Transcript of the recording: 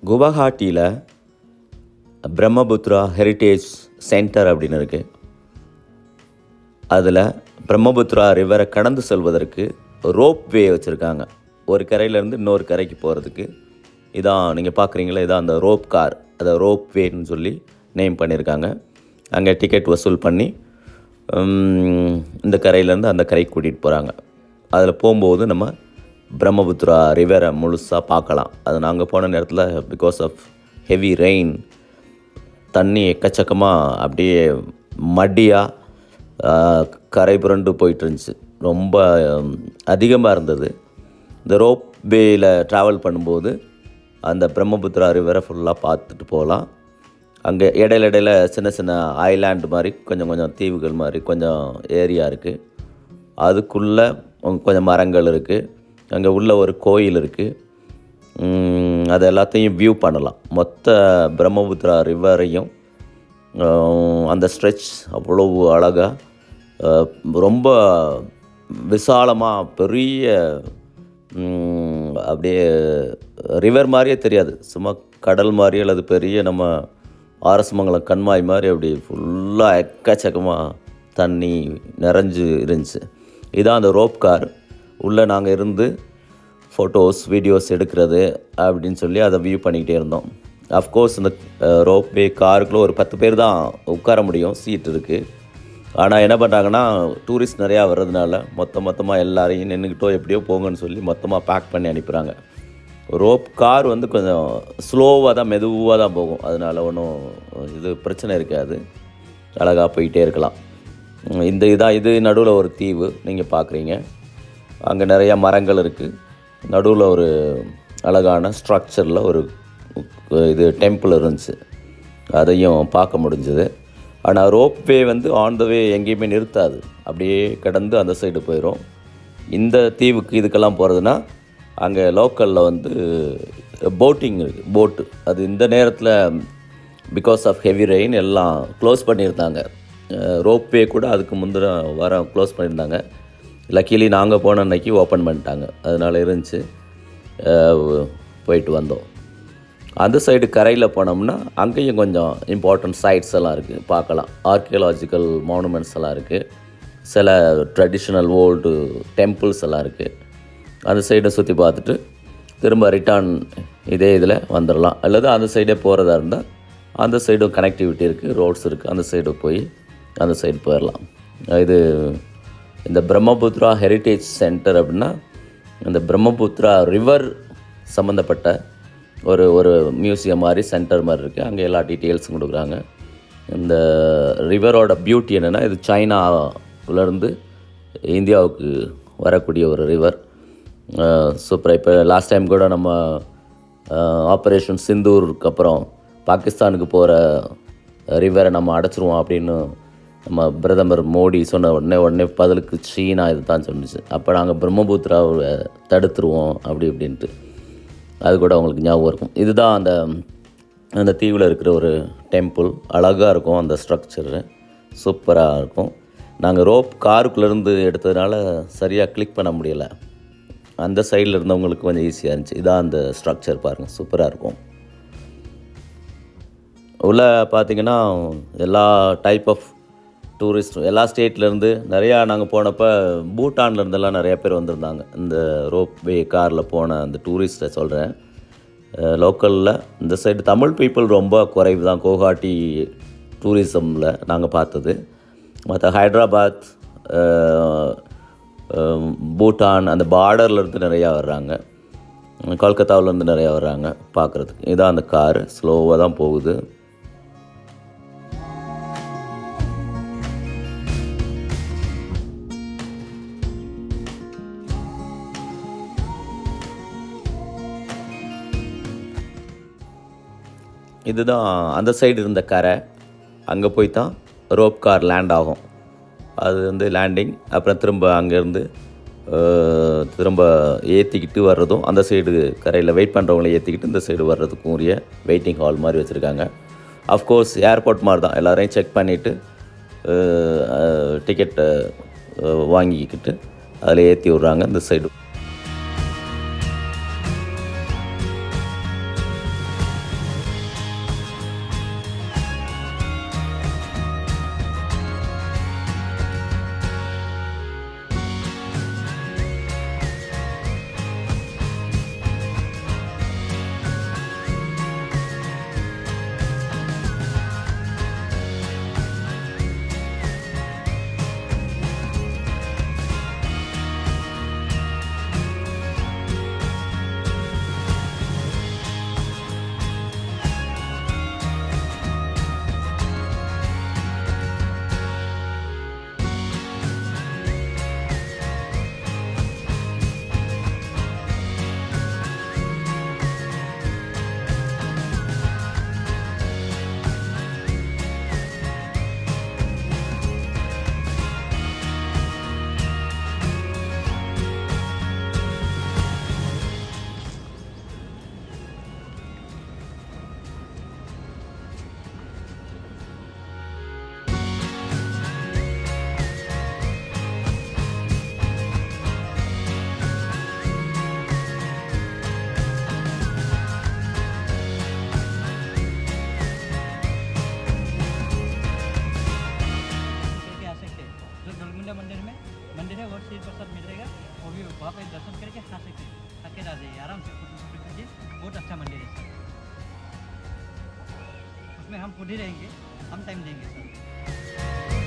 குவஹாட்டியில் Brahmaputra heritage centre அப்படின்னு இருக்குது. அதில் பிரம்மபுத்ரா ரிவரை கடந்து செல்வதற்கு ரோப் வே வச்சுருக்காங்க. ஒரு கரையிலேருந்து இன்னொரு கரைக்கு போகிறதுக்கு. இதான் நீங்கள் பார்க்குறீங்களா, இதான் அந்த ரோப் கார், அதை ரோப் வேன்னு சொல்லி நேம் பண்ணியிருக்காங்க. அங்கே டிக்கெட் வசூல் பண்ணி இந்த கரையிலேருந்து அந்த கரைக்கு கூட்டிகிட்டு போகிறாங்க. அதில் போகும்போது நம்ம பிரம்மபுத்ரா ரிவரை முழுசாக பார்க்கலாம். அது நாங்கள் போன நேரத்தில் பிகாஸ் ஆஃப் ஹெவி ரெயின் தண்ணி எக்கச்சக்கமாக அப்படியே மடியாக கரை புரண்டு போயிட்டு இருந்துச்சு. ரொம்ப அதிகமாக இருந்தது. இந்த ரோப் வேயில் ட்ராவல் பண்ணும்போது அந்த பிரம்மபுத்ரா ரிவரை ஃபுல்லாக பார்த்துட்டு போகலாம். அங்கே இடையில சின்ன சின்ன ஐலாண்டு மாதிரி கொஞ்சம் கொஞ்சம் தீவுகள் மாதிரி கொஞ்சம் ஏரியா இருக்குது. அதுக்குள்ளே கொஞ்சம் மரங்கள் இருக்குது. அங்கே உள்ள ஒரு கோயில் இருக்குது. அது எல்லாத்தையும் வியூ பண்ணலாம். மொத்த பிரம்மபுத்ரா ரிவரையும் அந்த ஸ்ட்ரெச் அவ்வளவு அழகாக ரொம்ப விசாலமாக பெரிய அப்படியே ரிவர் மாதிரியே தெரியாது. சும்மா கடல் மாதிரி அல்லது பெரிய நம்ம ஆரசமங்கலம் கண்மாய் மாதிரி அப்படி ஃபுல்லாக எக்கச்சக்கமாக தண்ணி நிறைஞ்சு இருந்துச்சு. இதான் அந்த ரோப் கார். உள்ளே நாங்கள் இருந்து ஃபோட்டோஸ் வீடியோஸ் எடுக்கிறது அப்படின்னு சொல்லி அதை வியூ பண்ணிக்கிட்டே இருந்தோம். அஃப்கோர்ஸ் இந்த ரோப் வே காருக்குள்ளே ஒரு 10 பேர் தான் உட்கார முடியும், சீட் இருக்குது. ஆனால் என்ன பண்ணுறாங்கன்னா, டூரிஸ்ட் நிறையா வர்றதுனால மொத்தமாக எல்லாரையும் நின்றுக்கிட்டோ எப்படியோ போங்கன்னு சொல்லி மொத்தமாக பேக் பண்ணி அனுப்புகிறாங்க. ரோப் கார் வந்து கொஞ்சம் ஸ்லோவாக தான், மெதுவாக தான் போகும். அதனால் ஒன்றும் இது பிரச்சனை இருக்காது, அழகாக போயிட்டே இருக்கலாம். இது நடுவில் ஒரு தீவு நீங்கள் பார்க்குறீங்க. அங்கே நிறையா மரங்கள் இருக்குது. நடுவில் ஒரு அழகான ஸ்ட்ரக்சரில் ஒரு டெம்பிள் இருந்துச்சு. அதையும் பார்க்க முடிஞ்சது. ஆனால் ரோப்வே வந்து ஆன் த வே எங்கேயுமே நிறுத்தாது, அப்படியே கடந்து அந்த சைடு போயிடும். இந்த தீவுக்கு இதுக்கெல்லாம் போகிறதுனா அங்கே லோக்கலில் வந்து போட்டிங் இருக்குது, போட்டு. அது இந்த நேரத்தில் பிகாஸ் ஆஃப் ஹெவி ரெயின் எல்லாம் க்ளோஸ் பண்ணியிருந்தாங்க. ரோப்வே கூட அதுக்கு முந்தின வாரம் க்ளோஸ் பண்ணியிருந்தாங்க. லக்கிலி நாங்கள் போன அன்னைக்கு ஓப்பன் பண்ணிட்டாங்க. அதனால் இருந்துச்சு, போயிட்டு வந்தோம். அந்த சைடு கரையில் போனோம்னா அங்கேயும் கொஞ்சம் இம்பார்ட்டண்ட் சைட்ஸ் எல்லாம் இருக்குது, பார்க்கலாம். ஆர்கியலாஜிக்கல் மானுமெண்ட்ஸ் எல்லாம் இருக்குது. சில ட்ரெடிஷ்னல் ஓல்டு டெம்பிள்ஸ் எல்லாம் இருக்குது. அந்த சைடை சுற்றி பார்த்துட்டு திரும்ப ரிட்டர்ன் இதே இதில் வந்துடலாம். அல்லது அந்த சைடே போகிறதா இருந்தால் அந்த சைடும் கனெக்டிவிட்டி இருக்குது, ரோட்ஸ் இருக்குது. அந்த சைடு போய் அந்த சைடு போயிடலாம். இது இந்த பிரம்மபுத்ரா ஹெரிட்டேஜ் சென்டர் அப்படின்னா இந்த பிரம்மபுத்ரா ரிவர் சம்மந்தப்பட்ட ஒரு மியூசியம் மாதிரி சென்டர் மாதிரி இருக்குது. அங்கே எல்லா டீட்டெயில்ஸும் கொடுக்குறாங்க. இந்த ரிவரோட பியூட்டி என்னென்னா, இது சைனாவிலேருந்து இந்தியாவுக்கு வரக்கூடிய ஒரு ரிவர். சூப்பராக. இப்போ லாஸ்ட் டைம் கூட நம்ம ஆப்ரேஷன் சிந்தூருக்கு அப்புறம் பாகிஸ்தானுக்கு போகிற ரிவரை நம்ம அடைச்சிருவோம் அப்படின்னு நம்ம பிரதமர் மோடி சொன்ன உடனே பதிலுக்கு சீனா இது தான் சொன்னிச்சு. அப்போ நாங்கள் பிரம்மபுத்திராவை தடுத்துருவோம் அப்படின்ட்டு. அது கூட அவங்களுக்கு ஞாபகம் இருக்கும். இதுதான் அந்த தீவில் இருக்கிற ஒரு டெம்பிள். அழகாக இருக்கும் அந்த ஸ்ட்ரக்சரு, சூப்பராக இருக்கும். நாங்கள் ரோப் காருக்குள்ளேருந்து எடுத்ததுனால சரியாக கிளிக் பண்ண முடியலை. அந்த சைடில் இருந்தவங்களுக்கு கொஞ்சம் ஈஸியாக இருந்துச்சு. இதான் அந்த ஸ்ட்ரக்சர் பாருங்கள், சூப்பராக இருக்கும். உள்ளே பார்த்திங்கன்னா எல்லா டைப் ஆஃப் டூரிஸ்ட், எல்லா ஸ்டேட்லேருந்து நிறையா. நாங்கள் போனப்போ பூட்டான்லேருந்தெல்லாம் நிறையா பேர் வந்திருந்தாங்க. இந்த ரோப் வே காரில் போன அந்த டூரிஸ்ட்டை சொல்கிறேன். லோக்கலில் இந்த சைடு தமிழ் பீப்புள் ரொம்ப குறைவு தான் குவஹாட்டி டூரிசமில் நாங்கள் பார்த்தது. மற்ற ஹைட்ராபாத், பூட்டான் அந்த பார்டர்லேருந்து நிறையா வர்றாங்க. கொல்கத்தாவிலேருந்து நிறையா வர்றாங்க பார்க்குறதுக்கு. இதான் அந்த காரு ஸ்லோவாக தான் போகுது. இதுதான் அந்த சைடு இருந்த கரை. அங்கே போய் தான் ரோப் கார் லேண்ட் ஆகும். அது வந்து லேண்டிங். அப்புறம் திரும்ப அங்கேருந்து திரும்ப ஏற்றிக்கிட்டு வர்றதும், அந்த சைடு கரையில் வெயிட் பண்ணுறவங்கள ஏற்றிக்கிட்டு இந்த சைடு வர்றதுக்கும் உரிய வெயிட்டிங் ஹால் மாதிரி வச்சுருக்காங்க. அஃப்கோர்ஸ் ஏர்போர்ட் மாதிரி தான். எல்லோரையும் செக் பண்ணிவிட்டு டிக்கெட்டை வாங்கிக்கிட்டு அதில் ஏற்றி விட்றாங்க இந்த சைடு. बहुत अच्छा मंदिर है सर। उसमें हम खुद ही रहेंगे, हम टाइम देंगे सर।